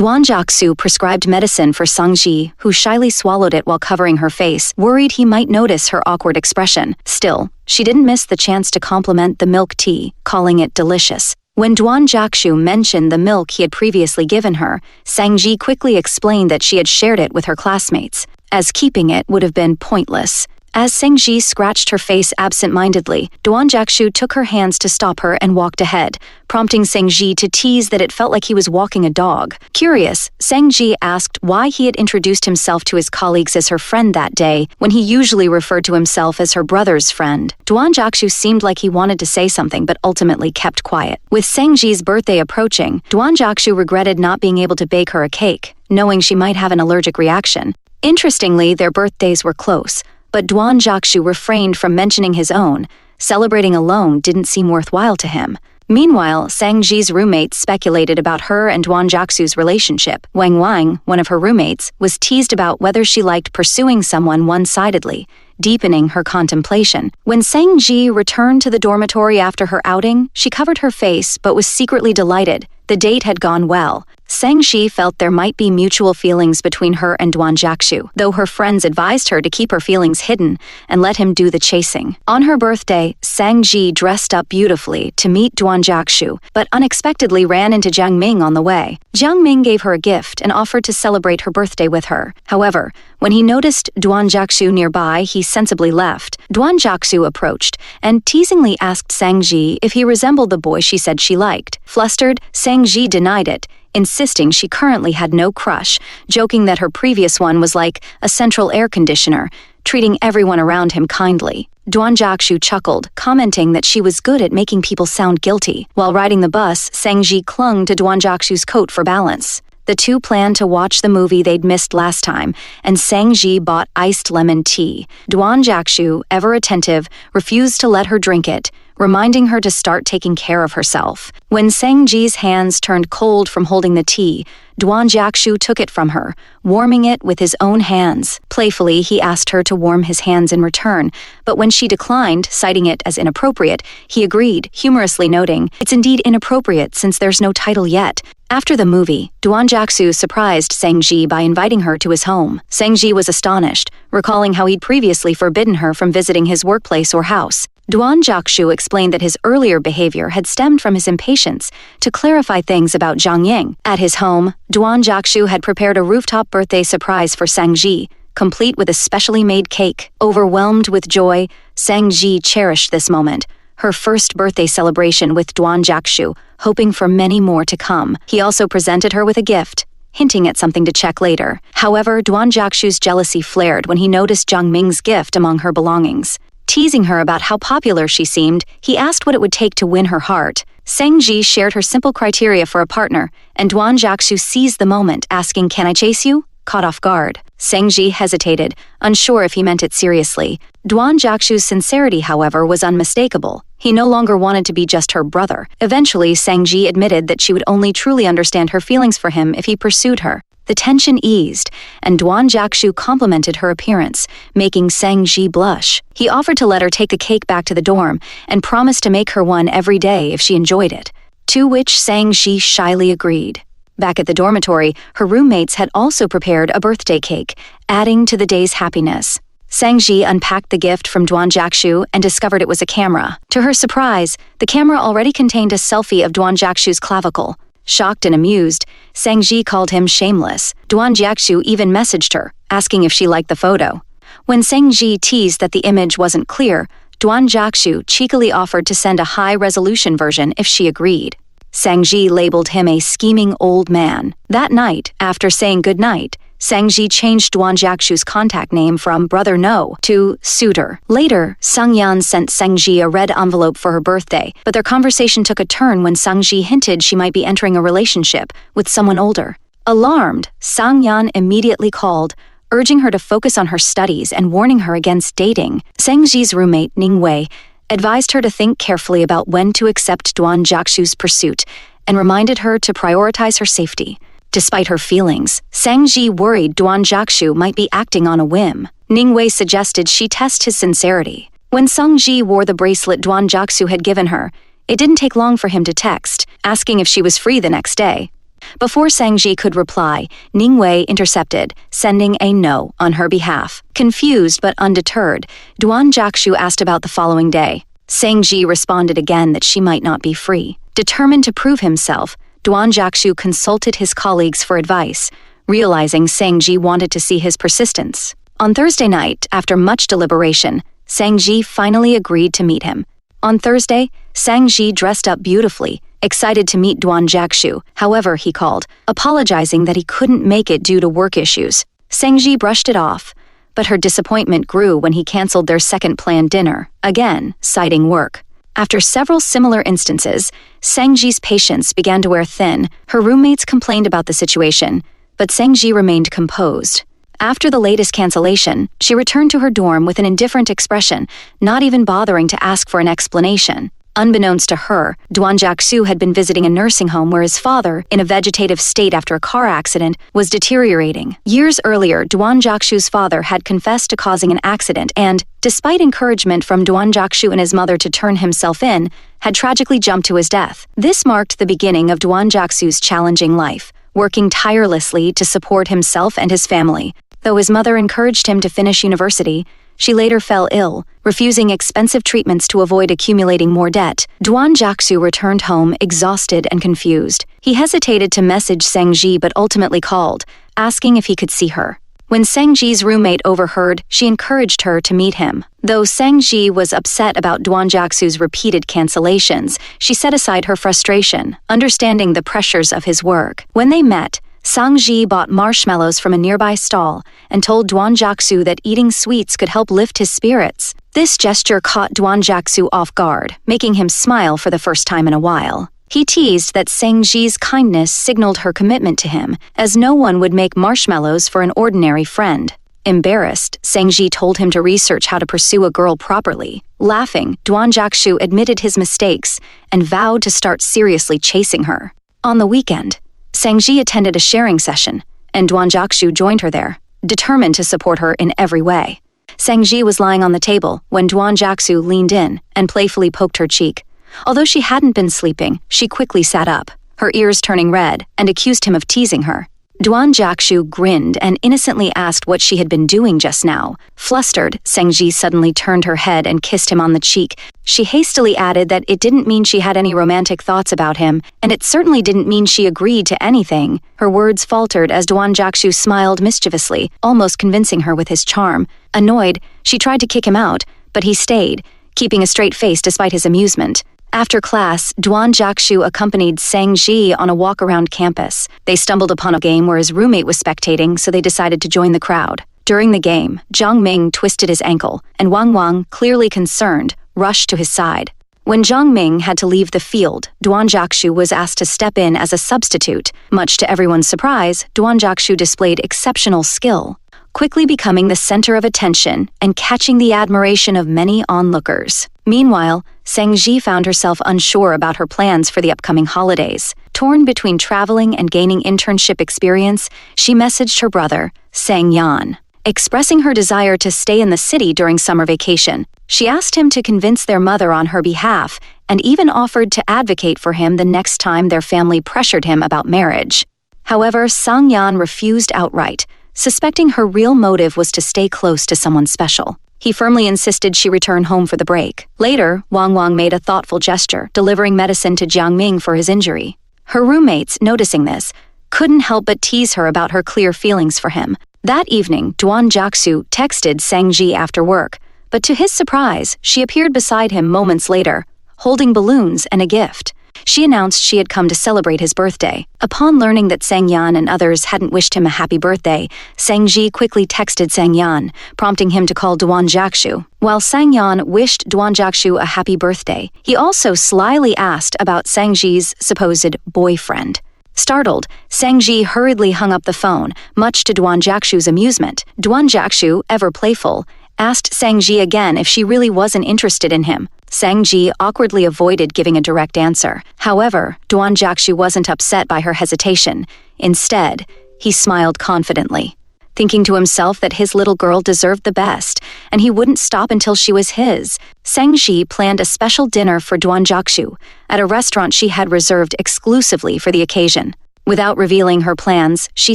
Duan Jiaxu prescribed medicine for Sang Ji, who shyly swallowed it while covering her face, worried he might notice her awkward expression. Still, she didn't miss the chance to compliment the milk tea, calling it delicious. When Duan Jiaxu mentioned the milk he had previously given her, Sang Ji quickly explained that she had shared it with her classmates, as keeping it would have been pointless. As Sang Ji scratched her face absent-mindedly, Duan Jiaxu took her hands to stop her and walked ahead, prompting Sang Ji to tease that it felt like he was walking a dog. Curious, Sang Ji asked why he had introduced himself to his colleagues as her friend that day, when he usually referred to himself as her brother's friend. Duan Jiaxu seemed like he wanted to say something but ultimately kept quiet. With Sang Ji's birthday approaching, Duan Jiaxu regretted not being able to bake her a cake, knowing she might have an allergic reaction. Interestingly, their birthdays were close, but Duan Jiaxu refrained from mentioning his own. Celebrating alone didn't seem worthwhile to him. Meanwhile, Sang Ji's roommates speculated about her and Duan Jiaxu's relationship. Wang Wang, one of her roommates, was teased about whether she liked pursuing someone one-sidedly, deepening her contemplation. When Sang Ji returned to the dormitory after her outing, she covered her face but was secretly delighted. The date had gone well. Sang Ji felt there might be mutual feelings between her and Duan Jiaxu, though her friends advised her to keep her feelings hidden and let him do the chasing. On her birthday, Sang Ji dressed up beautifully to meet Duan Jiaxu, but unexpectedly ran into Jiang Ming on the way. Jiang Ming gave her a gift and offered to celebrate her birthday with her. However, when he noticed Duan Jiaxu nearby, he sensibly left. Duan Jiaxu approached and teasingly asked Sang Ji if he resembled the boy she said she liked. Flustered, Sang Ji denied it, insisting she currently had no crush, joking that her previous one was like a central air conditioner, treating everyone around him kindly. Duan Jiaxu chuckled, commenting that she was good at making people sound guilty. While riding the bus, Sang Ji clung to Duan Jiaxu's coat for balance. The two planned to watch the movie they'd missed last time, and Sang Ji bought iced lemon tea. Duan Jiaxu, ever attentive, refused to let her drink it, reminding her to start taking care of herself. When Sang Ji's hands turned cold from holding the tea, Duan Jiaxu took it from her, warming it with his own hands. Playfully, he asked her to warm his hands in return, but when she declined, citing it as inappropriate, he agreed, humorously noting, "It's indeed inappropriate since there's no title yet." After the movie, Duan Jiaxu surprised Sang Ji by inviting her to his home. Sang Ji was astonished, recalling how he'd previously forbidden her from visiting his workplace or house. Duan Jiaxu explained that his earlier behavior had stemmed from his impatience to clarify things about Zhang Ying. At his home, Duan Jiaxu had prepared a rooftop birthday surprise for Sang Ji, complete with a specially made cake. Overwhelmed with joy, Sang Ji cherished this moment, her first birthday celebration with Duan Jiaxu, hoping for many more to come. He also presented her with a gift, hinting at something to check later. However, Duan Jiaxu's jealousy flared when he noticed Jiang Ming's gift among her belongings. Teasing her about how popular she seemed, he asked what it would take to win her heart. Sang Ji shared her simple criteria for a partner, and Duan Jiaxu seized the moment, asking, "Can I chase you?" Caught off guard, Sang Ji hesitated, unsure if he meant it seriously. Duan Jiaxu's sincerity, however, was unmistakable. He no longer wanted to be just her brother. Eventually, Sang Ji admitted that she would only truly understand her feelings for him if he pursued her. The tension eased, and Duan Jiaxu complimented her appearance, making Sang Ji blush. He offered to let her take the cake back to the dorm and promised to make her one every day if she enjoyed it, to which Sang Ji shyly agreed. Back at the dormitory, her roommates had also prepared a birthday cake, adding to the day's happiness. Sang Ji unpacked the gift from Duan Jiaxu and discovered it was a camera. To her surprise, the camera already contained a selfie of Duan Jiaxu's clavicle. Shocked and amused, Sang Ji called him shameless. Duan Jiaxu even messaged her, asking if she liked the photo. When Sang Ji teased that the image wasn't clear, Duan Jiaxu cheekily offered to send a high-resolution version if she agreed. Sang Ji labeled him a scheming old man. That night, after saying goodnight, Sang Ji changed Duan Jiaxu's contact name from Brother No to Suitor. Later, Sang Yan sent Sang Ji a red envelope for her birthday, but their conversation took a turn when Sang Ji hinted she might be entering a relationship with someone older. Alarmed, Sang Yan immediately called, urging her to focus on her studies and warning her against dating. Sang Ji's roommate, Ning Wei, advised her to think carefully about when to accept Duan Jiaxu's pursuit and reminded her to prioritize her safety. Despite her feelings, Sang Ji worried Duan Jiaxu might be acting on a whim. Ning Wei suggested she test his sincerity. When Sang Ji wore the bracelet Duan Jiaxu had given her, it didn't take long for him to text, asking if she was free the next day. Before Sangji could reply, Ningwei intercepted, sending a no on her behalf. Confused but undeterred, Duan Jiaxu asked about the following day. Sangji responded again that she might not be free. Determined to prove himself, Duan Jiaxu consulted his colleagues for advice, realizing Sangji wanted to see his persistence. On Thursday night, after much deliberation, Sangji finally agreed to meet him. On Thursday, Sangji dressed up beautifully, excited to meet Duan Jiaxu. However, he called, apologizing that he couldn't make it due to work issues. Sangji brushed it off, but her disappointment grew when he canceled their second planned dinner, again citing work. After several similar instances, Sangji's patience began to wear thin. Her roommates complained about the situation, but Sangji remained composed. After the latest cancellation, she returned to her dorm with an indifferent expression, not even bothering to ask for an explanation. Unbeknownst to her, Duan Jiaxu had been visiting a nursing home where his father, in a vegetative state after a car accident, was deteriorating. Years earlier, Duan Jiaxu's father had confessed to causing an accident and, despite encouragement from Duan Jiaxu and his mother to turn himself in, had tragically jumped to his death. This marked the beginning of Duan Jiaxu's challenging life, working tirelessly to support himself and his family. Though his mother encouraged him to finish university, she later fell ill, refusing expensive treatments to avoid accumulating more debt. Duan Jiaxu returned home exhausted and confused. He hesitated to message Sangji but ultimately called, asking if he could see her. When Sangji's roommate overheard, she encouraged her to meet him. Though Sangji was upset about Duan Jiaxu's repeated cancellations, she set aside her frustration, understanding the pressures of his work. When they met, Sangji bought marshmallows from a nearby stall and told Duan Jiaxu that eating sweets could help lift his spirits. This gesture caught Duan Jiaxu off guard, making him smile for the first time in a while. He teased that Sangji's kindness signaled her commitment to him, as no one would make marshmallows for an ordinary friend. Embarrassed, Sangji told him to research how to pursue a girl properly. Laughing, Duan Jiaxu admitted his mistakes and vowed to start seriously chasing her. On the weekend, Sangji attended a sharing session, and Duan Jiaxu joined her there, determined to support her in every way. Sangji was lying on the table when Duan Jiaxu leaned in and playfully poked her cheek. Although she hadn't been sleeping, she quickly sat up, her ears turning red, and accused him of teasing her. Duan Jiaxu grinned and innocently asked what she had been doing just now. Flustered, Sangji suddenly turned her head and kissed him on the cheek. She hastily added that it didn't mean she had any romantic thoughts about him, and it certainly didn't mean she agreed to anything. Her words faltered as Duan Jiaxu smiled mischievously, almost convincing her with his charm. Annoyed, she tried to kick him out, but he stayed, keeping a straight face despite his amusement. After class, Duan Jiaxu accompanied Sangji on a walk around campus. They stumbled upon a game where his roommate was spectating, so they decided to join the crowd. During the game, Zhang Ming twisted his ankle, and Wang Wang, clearly concerned, rushed to his side. When Zhang Ming had to leave the field, Duan Jiaxu was asked to step in as a substitute. Much to everyone's surprise, Duan Jiaxu displayed exceptional skill, quickly becoming the center of attention and catching the admiration of many onlookers. Meanwhile, Sangji found herself unsure about her plans for the upcoming holidays. Torn between traveling and gaining internship experience, she messaged her brother, Sang Yan, expressing her desire to stay in the city during summer vacation. She asked him to convince their mother on her behalf and even offered to advocate for him the next time their family pressured him about marriage. However, Sang Yan refused outright, suspecting her real motive was to stay close to someone special. He firmly insisted she return home for the break. Later, Wang Wang made a thoughtful gesture, delivering medicine to Jiang Ming for his injury. Her roommates, noticing this, couldn't help but tease her about her clear feelings for him. That evening, Duan Jiaxu texted Sangji after work, but to his surprise, she appeared beside him moments later, holding balloons and a gift. She announced she had come to celebrate his birthday. Upon learning that Sang Yan and others hadn't wished him a happy birthday, Sangji quickly texted Sang Yan, prompting him to call Duan Jiaxu. While Sang Yan wished Duan Jiaxu a happy birthday, he also slyly asked about Sangji's supposed boyfriend. Startled, Sangji hurriedly hung up the phone, much to Duan Jiaxu's amusement. Duan Jiaxu, ever playful, asked Sangji again if she really wasn't interested in him. Sangji awkwardly avoided giving a direct answer. However, Duan Jiaxu wasn't upset by her hesitation. Instead, he smiled confidently, thinking to himself that his little girl deserved the best, and he wouldn't stop until she was his. Sangji planned a special dinner for Duan Jiaxu at a restaurant she had reserved exclusively for the occasion. Without revealing her plans, she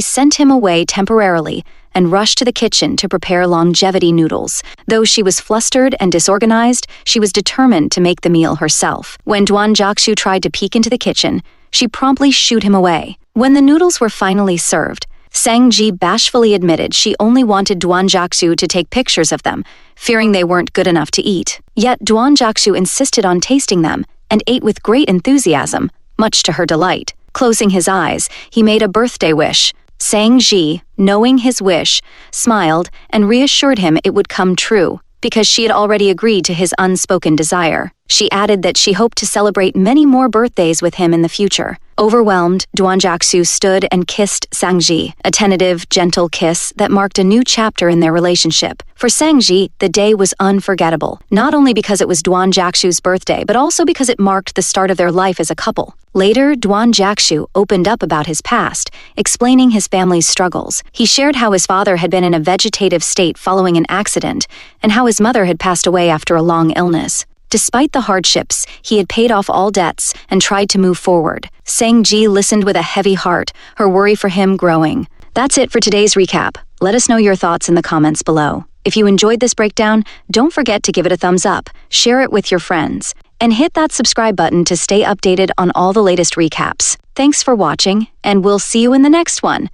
sent him away temporarily and rushed to the kitchen to prepare longevity noodles. Though she was flustered and disorganized, she was determined to make the meal herself. When Duan Jiaxu tried to peek into the kitchen, she promptly shooed him away. When the noodles were finally served, Sang Ji bashfully admitted she only wanted Duan Jiaxu to take pictures of them, fearing they weren't good enough to eat. Yet Duan Jiaxu insisted on tasting them and ate with great enthusiasm, much to her delight. Closing his eyes, he made a birthday wish. Sang Ji, knowing his wish, smiled and reassured him it would come true, because she had already agreed to his unspoken desire. She added that she hoped to celebrate many more birthdays with him in the future. Overwhelmed, Duan Jiaxu stood and kissed Sang Ji, a tentative, gentle kiss that marked a new chapter in their relationship. For Sang Ji, the day was unforgettable, not only because it was Duan Jiaxu's birthday, but also because it marked the start of their life as a couple. Later, Duan Jiaxu opened up about his past, explaining his family's struggles. He shared how his father had been in a vegetative state following an accident, and how his mother had passed away after a long illness. Despite the hardships, he had paid off all debts and tried to move forward. Sang Ji listened with a heavy heart, her worry for him growing. That's it for today's recap. Let us know your thoughts in the comments below. If you enjoyed this breakdown, don't forget to give it a thumbs up, share it with your friends, and hit that subscribe button to stay updated on all the latest recaps. Thanks for watching, and we'll see you in the next one.